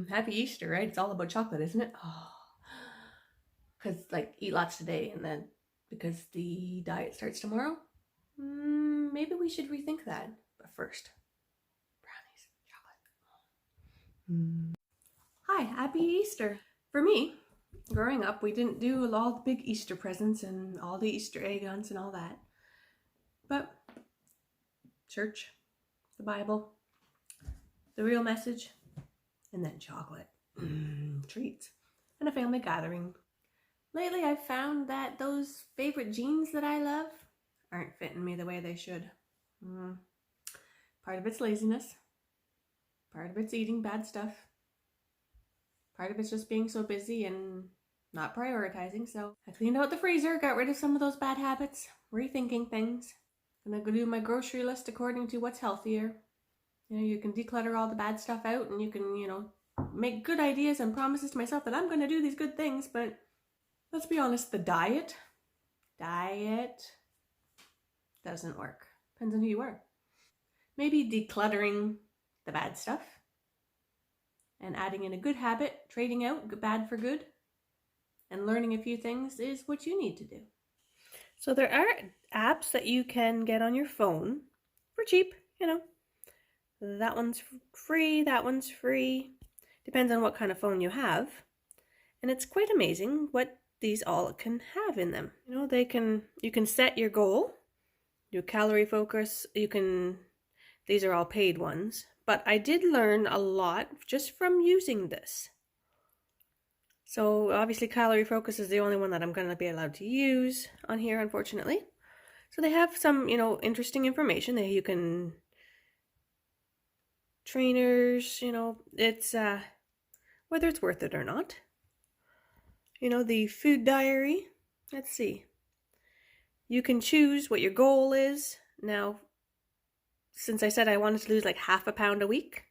Happy Easter, right? It's all about chocolate, isn't it? Oh, because like eat lots today, and then because the diet starts tomorrow, maybe we should rethink that. But first, brownies, chocolate. Hi, happy Easter. For me, growing up, we didn't do all the big Easter presents and all the Easter egg hunts and all that. But church, the Bible, the real message, and then chocolate, treats, and a family gathering. Lately, I've found that those favorite jeans that I love aren't fitting me the way they should. Part of it's laziness. Part of it's eating bad stuff. Part of it's just being so busy and not prioritizing. So I cleaned out the freezer, got rid of some of those bad habits, rethinking things. Gonna go do my grocery list according to what's healthier. You can declutter all the bad stuff out, and you can, make good ideas and promises to myself that I'm gonna do these good things, but let's be honest, the diet doesn't work. Depends on who you are. Maybe decluttering the bad stuff and adding in a good habit, trading out bad for good, and learning a few things is what you need to do. So there are apps that you can get on your phone for cheap, That one's free, that one's free. Depends on what kind of phone you have. And it's quite amazing what these all can have in them. You can set your goal, do calorie focus, these are all paid ones, but I did learn a lot just from using this. So obviously calorie focus is the only one that I'm going to be allowed to use on here, unfortunately. So they have some, interesting information that you can, trainers, it's, whether it's worth it or not. The food diary, let's see. You can choose what your goal is. Now, since I said I wanted to lose like half a pound a week,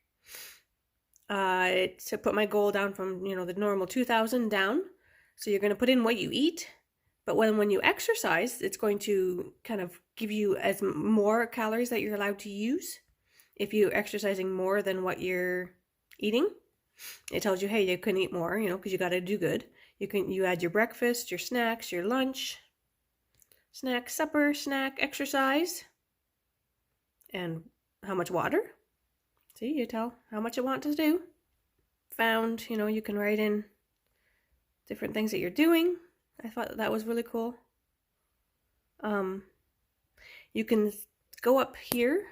to put my goal down from, the normal 2,000 down. So you're going to put in what you eat, but when you exercise, it's going to kind of give you as more calories that you're allowed to use. If you're exercising more than what you're eating, it tells you, hey, you can eat more, because you got to do good. You add your breakfast, your snacks, your lunch, snack, supper, snack, exercise, and how much water. See, you tell how much you want to do. Found, you can write in different things that you're doing. I thought that was really cool. You can go up here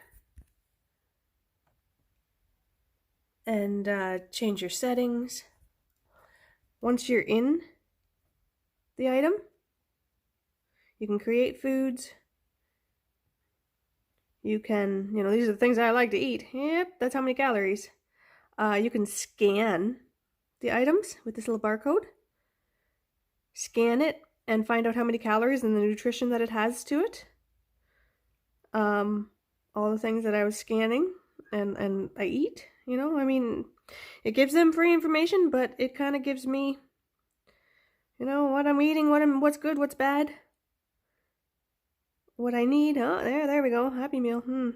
and change your settings. Once you're in the item, you can create foods. You can, these are the things I like to eat. Yep, that's how many calories. You can scan the items with this little barcode. Scan it and find out how many calories and the nutrition that it has to it. All the things that I was scanning and I eat, it gives them free information, but it kind of gives me, what I'm eating, what's good, what's bad, what I need. Oh, there we go. Happy Meal.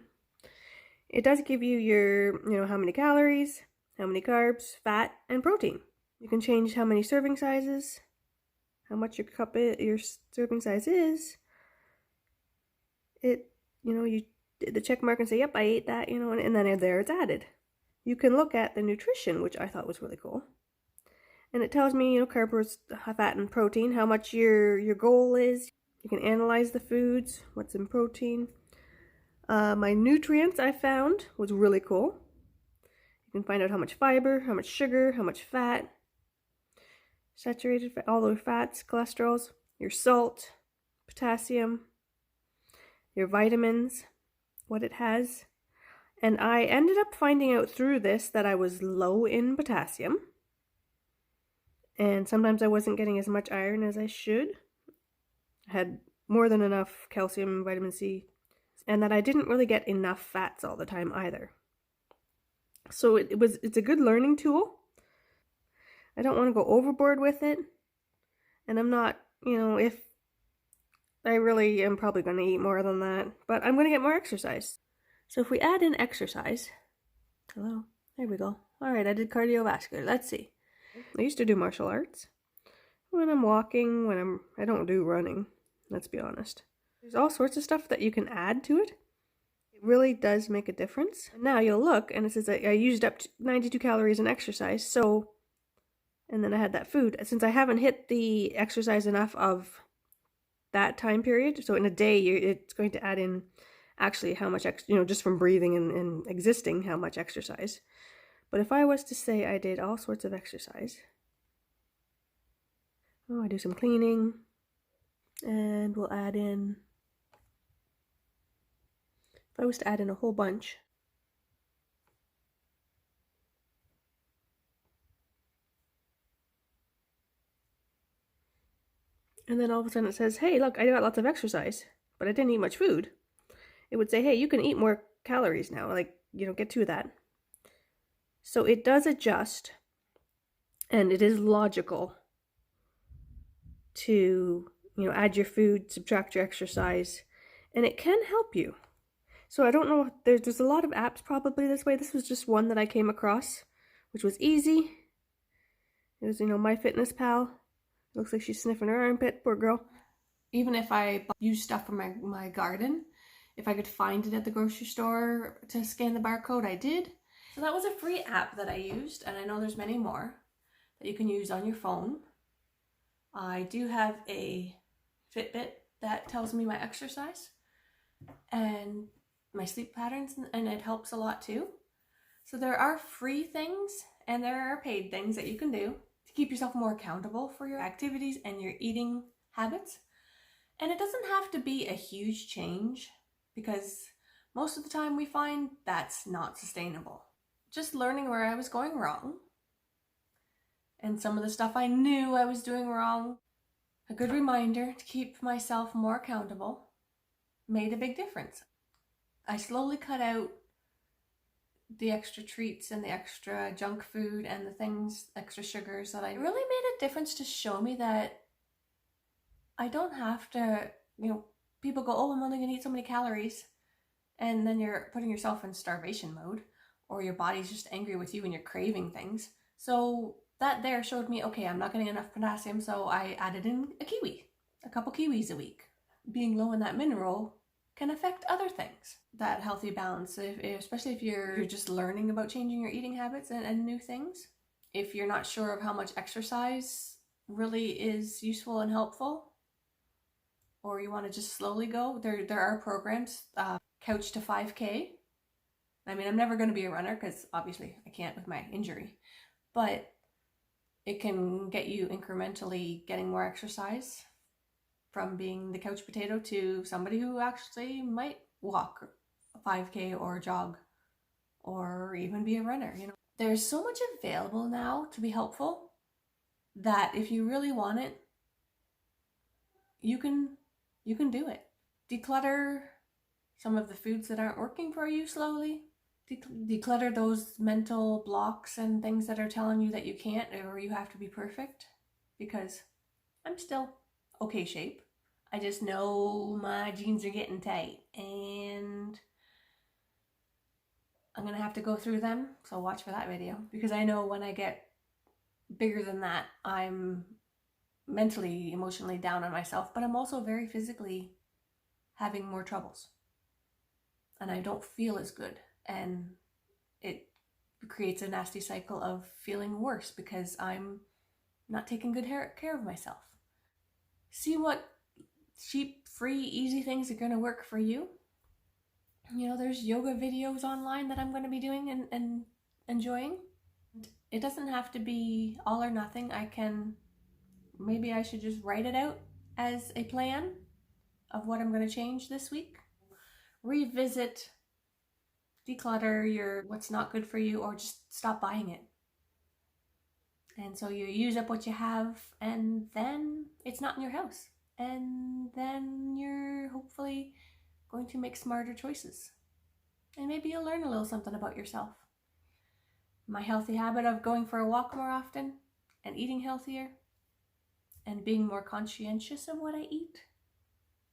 It does give you your, how many calories, how many carbs, fat, and protein. You can change how many serving sizes, how much your serving size is. You did the check mark and say, yep, I ate that, and then there it's added. You can look at the nutrition, which I thought was really cool. And it tells me, carbs, fat, and protein, how much your goal is. You can analyze the foods, what's in protein. My nutrients I found was really cool. You can find out how much fiber, how much sugar, how much fat, saturated fat, all those fats, cholesterols, your salt, potassium, your vitamins, what it has. And I ended up finding out through this that I was low in potassium. And sometimes I wasn't getting as much iron as I should. I had more than enough calcium, vitamin C, and that I didn't really get enough fats all the time either. So it's a good learning tool. I don't want to go overboard with it. And I'm not, if I really am probably going to eat more than that, but I'm going to get more exercise. So if we add in exercise, hello, there we go. All right, I did cardiovascular. Let's see. I used to do martial arts. When I'm walking, I don't do running, let's be honest. There's all sorts of stuff that you can add to it. It really does make a difference. And now you'll look and it says I used up 92 calories in exercise, so, and then I had that food. Since I haven't hit the exercise enough of that time period, so in a day it's going to add in actually how much, just from breathing and existing, how much exercise. But if I was to say I did all sorts of exercise, I do some cleaning, and we'll add in, if I was to add in a whole bunch, and then all of a sudden it says, hey, look, I got lots of exercise, but I didn't eat much food. It would say, hey, you can eat more calories now, get to that. So it does adjust, and it is logical to, add your food, subtract your exercise, and it can help you. So I don't know, there's a lot of apps probably this way. This was just one that I came across, which was easy. It was, MyFitnessPal. It looks like she's sniffing her armpit, poor girl. Even if I use stuff from my garden, if I could find it at the grocery store to scan the barcode, I did. So that was a free app that I used, and I know there's many more that you can use on your phone. I do have a Fitbit that tells me my exercise and my sleep patterns, and it helps a lot too. So there are free things and there are paid things that you can do to keep yourself more accountable for your activities and your eating habits. And it doesn't have to be a huge change, because most of the time we find that's not sustainable. Just learning where I was going wrong and some of the stuff I knew I was doing wrong, a good reminder to keep myself more accountable, made a big difference. I slowly cut out the extra treats and the extra junk food and the things, extra sugars that I really made a difference to show me that I don't have to, people go, oh, I'm only going to eat so many calories. And then you're putting yourself in starvation mode, or your body's just angry with you and you're craving things. So that there showed me, okay, I'm not getting enough potassium, so I added in a couple kiwis a week. Being low in that mineral can affect other things. That healthy balance, especially if you're just learning about changing your eating habits and new things. If you're not sure of how much exercise really is useful and helpful, or you want to just slowly go, there are programs, Couch to 5K. I mean, I'm never going to be a runner because obviously I can't with my injury, but it can get you incrementally getting more exercise from being the couch potato to somebody who actually might walk a 5K or jog or even be a runner. There's so much available now to be helpful that if you really want it, you can do it. Declutter some of the foods that aren't working for you slowly. Declutter those mental blocks and things that are telling you that you can't or you have to be perfect, because I'm still okay shape. I just know my jeans are getting tight and I'm going to have to go through them. So watch for that video, because I know when I get bigger than that, I'm mentally, emotionally down on myself, but I'm also very physically having more troubles. And I don't feel as good. And it creates a nasty cycle of feeling worse because I'm not taking good care of myself. See what cheap, free, easy things are going to work for you. There's yoga videos online that I'm going to be doing and enjoying. It doesn't have to be all or nothing. Maybe I should just write it out as a plan of what I'm going to change this week. Revisit, declutter what's not good for you, or just stop buying it. And so you use up what you have, and then it's not in your house. And then you're hopefully going to make smarter choices. And maybe you'll learn a little something about yourself. My healthy habit of going for a walk more often and eating healthier and being more conscientious of what I eat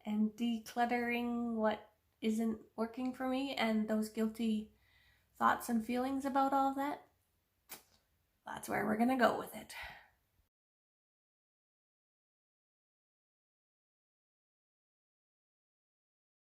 and decluttering what isn't working for me and those guilty thoughts and feelings about all of that. That's where we're going to go with it.